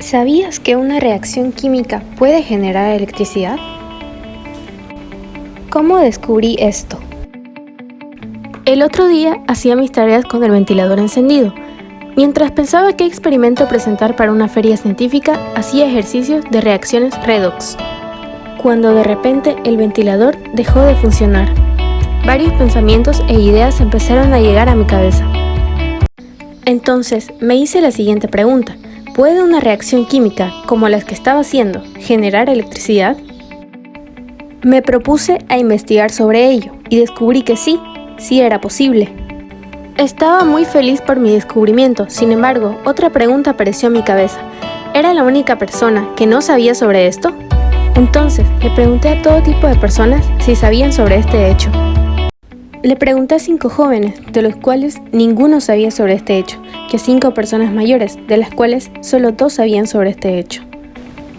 ¿Sabías que una reacción química puede generar electricidad? ¿Cómo descubrí esto? El otro día hacía mis tareas con el ventilador encendido. Mientras pensaba qué experimento presentar para una feria científica, hacía ejercicios de reacciones redox. Cuando de repente el ventilador dejó de funcionar. Varios pensamientos e ideas empezaron a llegar a mi cabeza. Entonces me hice la siguiente pregunta. ¿Puede una reacción química, como las que estaba haciendo, generar electricidad? Me propuse a investigar sobre ello y descubrí que sí era posible. Estaba muy feliz por mi descubrimiento, sin embargo, otra pregunta apareció en mi cabeza. ¿Era la única persona que no sabía sobre esto? Entonces, le pregunté a todo tipo de personas si sabían sobre este hecho. Le pregunté a 5 jóvenes, de los cuales ninguno sabía sobre este hecho, que a 5 personas mayores, de las cuales solo 2 sabían sobre este hecho.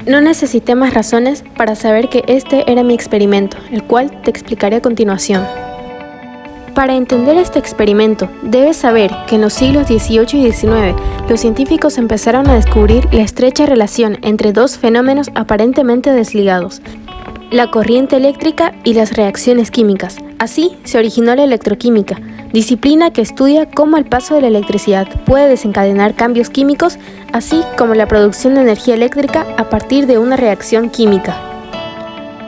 No necesité más razones para saber que este era mi experimento, el cual te explicaré a continuación. Para entender este experimento, debes saber que en los siglos XVIII y XIX, los científicos empezaron a descubrir la estrecha relación entre dos fenómenos aparentemente desligados: la corriente eléctrica y las reacciones químicas. Así se originó la electroquímica, disciplina que estudia cómo el paso de la electricidad puede desencadenar cambios químicos, así como la producción de energía eléctrica a partir de una reacción química.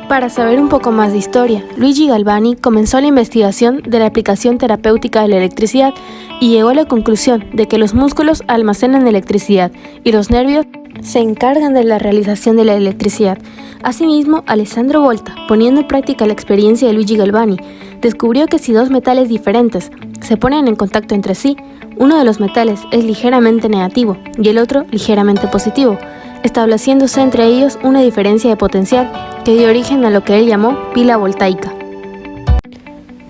Para saber un poco más de historia, Luigi Galvani comenzó la investigación de la aplicación terapéutica de la electricidad y llegó a la conclusión de que los músculos almacenan electricidad y los nervios se encargan de la realización de la electricidad. Asimismo, Alessandro Volta, poniendo en práctica la experiencia de Luigi Galvani, descubrió que si dos metales diferentes se ponen en contacto entre sí, uno de los metales es ligeramente negativo y el otro ligeramente positivo, estableciéndose entre ellos una diferencia de potencial que dio origen a lo que él llamó pila voltaica.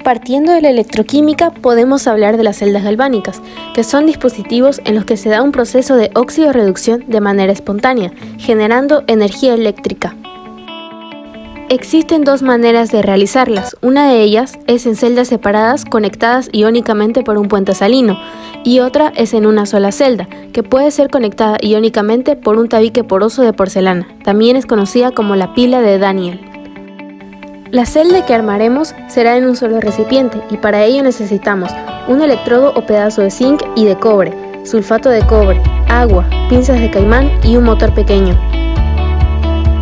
Partiendo de la electroquímica, podemos hablar de las celdas galvánicas, que son dispositivos en los que se da un proceso de óxido-reducción de manera espontánea, generando energía eléctrica. Existen 2 maneras de realizarlas. Una de ellas es en celdas separadas conectadas iónicamente por un puente salino, y otra es en una sola celda, que puede ser conectada iónicamente por un tabique poroso de porcelana. También es conocida como la pila de Daniel. La celda que armaremos será en un solo recipiente y para ello necesitamos un electrodo o pedazo de zinc y de cobre, sulfato de cobre, agua, pinzas de caimán y un motor pequeño.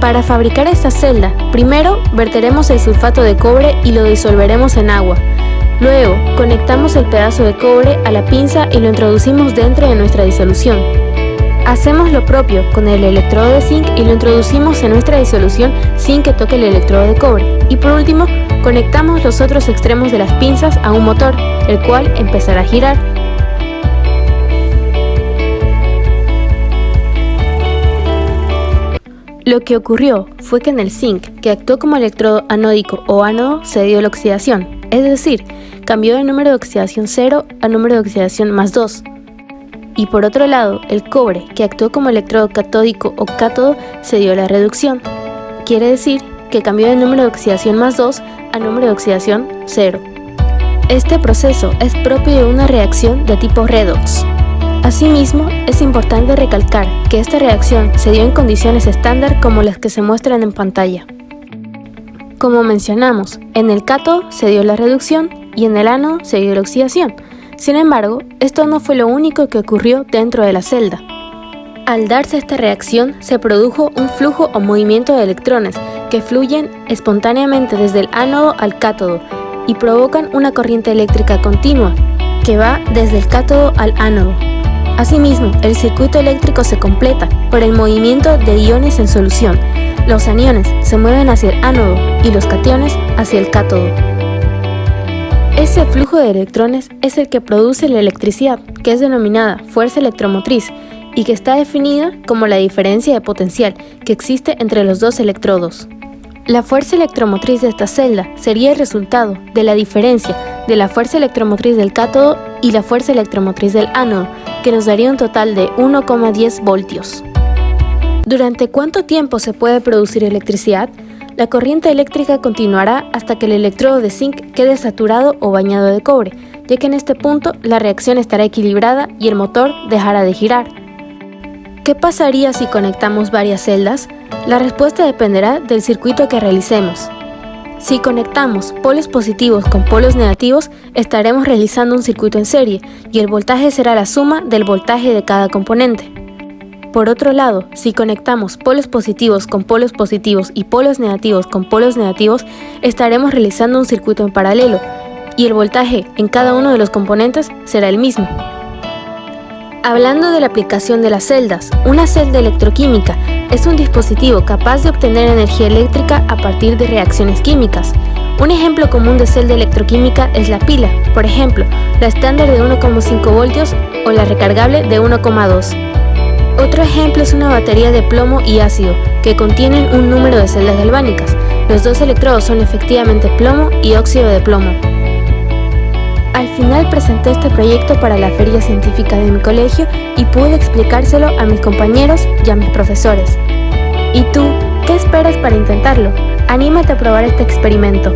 Para fabricar esta celda, primero verteremos el sulfato de cobre y lo disolveremos en agua. Luego, conectamos el pedazo de cobre a la pinza y lo introducimos dentro de nuestra disolución. Hacemos lo propio con el electrodo de zinc y lo introducimos en nuestra disolución sin que toque el electrodo de cobre. Y por último, conectamos los otros extremos de las pinzas a un motor, el cual empezará a girar. Lo que ocurrió fue que en el zinc, que actuó como electrodo anódico o ánodo, se dio la oxidación, es decir, cambió de número de oxidación 0 a número de oxidación más 2. Y por otro lado, el cobre, que actuó como electrodo catódico o cátodo, se dio la reducción. Quiere decir que cambió de número de oxidación más 2 a número de oxidación 0. Este proceso es propio de una reacción de tipo redox. Asimismo, es importante recalcar que esta reacción se dio en condiciones estándar como las que se muestran en pantalla. Como mencionamos, en el cátodo se dio la reducción y en el ánodo se dio la oxidación. Sin embargo, esto no fue lo único que ocurrió dentro de la celda. Al darse esta reacción, se produjo un flujo o movimiento de electrones que fluyen espontáneamente desde el ánodo al cátodo y provocan una corriente eléctrica continua que va desde el cátodo al ánodo. Asimismo, el circuito eléctrico se completa por el movimiento de iones en solución. Los aniones se mueven hacia el ánodo y los cationes hacia el cátodo. Ese flujo de electrones es el que produce la electricidad, que es denominada fuerza electromotriz y que está definida como la diferencia de potencial que existe entre los dos electrodos. La fuerza electromotriz de esta celda sería el resultado de la diferencia de la fuerza electromotriz del cátodo y la fuerza electromotriz del ánodo, que nos daría un total de 1,10 voltios. ¿Durante cuánto tiempo se puede producir electricidad? La corriente eléctrica continuará hasta que el electrodo de zinc quede saturado o bañado de cobre, ya que en este punto la reacción estará equilibrada y el motor dejará de girar. ¿Qué pasaría si conectamos varias celdas? La respuesta dependerá del circuito que realicemos. Si conectamos polos positivos con polos negativos, estaremos realizando un circuito en serie y el voltaje será la suma del voltaje de cada componente. Por otro lado, si conectamos polos positivos con polos positivos y polos negativos con polos negativos, estaremos realizando un circuito en paralelo y el voltaje en cada uno de los componentes será el mismo. Hablando de la aplicación de las celdas, una celda electroquímica es un dispositivo capaz de obtener energía eléctrica a partir de reacciones químicas. Un ejemplo común de celda electroquímica es la pila, por ejemplo, la estándar de 1,5 voltios o la recargable de 1,2. Otro ejemplo es una batería de plomo y ácido, que contienen un número de celdas galvánicas. Los dos electrodos son efectivamente plomo y óxido de plomo. Al final presenté este proyecto para la feria científica de mi colegio y pude explicárselo a mis compañeros y a mis profesores. ¿Y tú, qué esperas para intentarlo? Anímate a probar este experimento.